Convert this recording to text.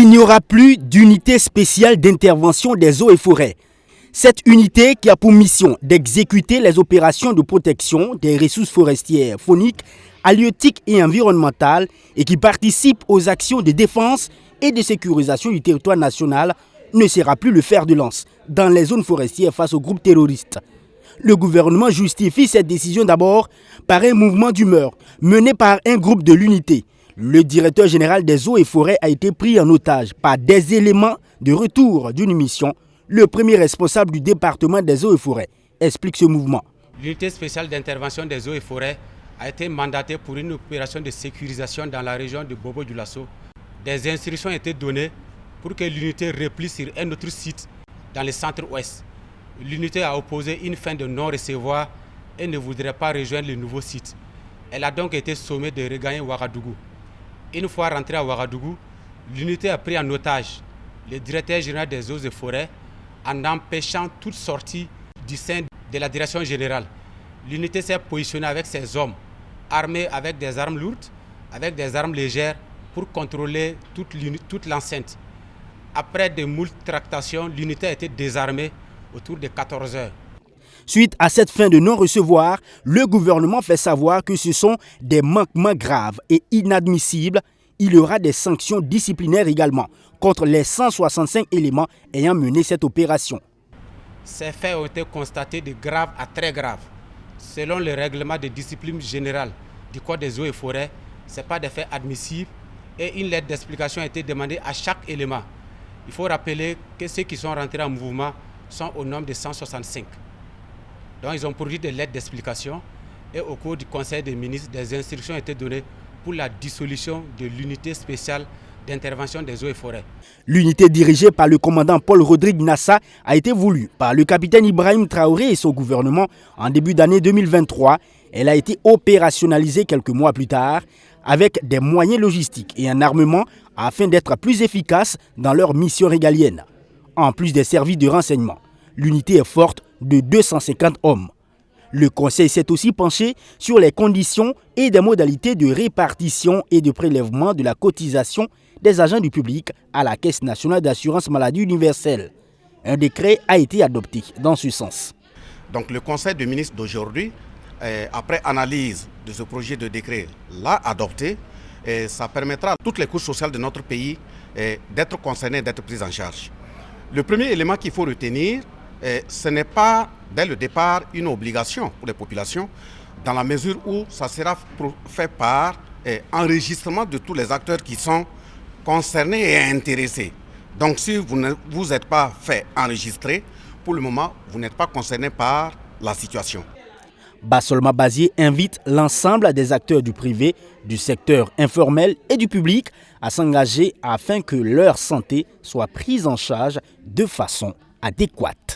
Il n'y aura plus d'unité spéciale d'intervention des eaux et forêts. Cette unité qui a pour mission d'exécuter les opérations de protection des ressources forestières, fauniques, halieutiques et environnementales et qui participe aux actions de défense et de sécurisation du territoire national ne sera plus le fer de lance dans les zones forestières face aux groupes terroristes. Le gouvernement justifie cette décision d'abord par un mouvement d'humeur mené par un groupe de l'unité. Le directeur général des eaux et forêts a été pris en otage par des éléments de retour d'une mission. Le premier responsable du département des eaux et forêts explique ce mouvement. L'unité spéciale d'intervention des eaux et forêts a été mandatée pour une opération de sécurisation dans la région de Bobo-Dioulasso. Des instructions ont été données pour que l'unité replie sur un autre site dans le centre-ouest. L'unité a opposé une fin de non-recevoir et ne voudrait pas rejoindre le nouveau site. Elle a donc été sommée de regagner Ouagadougou. Une fois rentrée à Ouagadougou, l'unité a pris en otage le directeur général des eaux et forêts en empêchant toute sortie du sein de la direction générale. L'unité s'est positionnée avec ses hommes, armés avec des armes lourdes, avec des armes légères, pour contrôler toute l'enceinte. Après de moultes tractations, l'unité a été désarmée autour de 14 heures. Suite à cette fin de non-recevoir, le gouvernement fait savoir que ce sont des manquements graves et inadmissibles. Il y aura des sanctions disciplinaires également contre les 165 éléments ayant mené cette opération. Ces faits ont été constatés de graves à très graves. Selon le règlement de discipline générale du Code des eaux et forêts, ce n'est pas des faits admissibles et une lettre d'explication a été demandée à chaque élément. Il faut rappeler que ceux qui sont rentrés en mouvement sont au nombre de 165. Donc ils ont produit des lettres d'explication et au cours du Conseil des ministres, des instructions ont été données pour la dissolution de l'unité spéciale d'intervention des eaux et forêts. L'unité dirigée par le commandant Paul Rodrigue Nassa a été voulue par le capitaine Ibrahim Traoré et son gouvernement en début d'année 2023. Elle a été opérationnalisée quelques mois plus tard avec des moyens logistiques et un armement afin d'être plus efficace dans leur mission régalienne. En plus des services de renseignement, l'unité est forte de 250 hommes. Le Conseil s'est aussi penché sur les conditions et des modalités de répartition et de prélèvement de la cotisation des agents du public à la Caisse nationale d'assurance maladie universelle. Un décret a été adopté dans ce sens. Donc le Conseil des ministres d'aujourd'hui, après analyse de ce projet de décret, l'a adopté. Et ça permettra à toutes les couches sociales de notre pays d'être concernées, d'être prises en charge. Le premier élément qu'il faut retenir, ce n'est pas dès le départ une obligation pour les populations, dans la mesure où ça sera fait par enregistrement de tous les acteurs qui sont concernés et intéressés. Donc si vous ne vous êtes pas fait enregistrer, pour le moment, vous n'êtes pas concerné par la situation. Bassolma Bazier invite l'ensemble des acteurs du privé, du secteur informel et du public à s'engager afin que leur santé soit prise en charge de façon adéquate.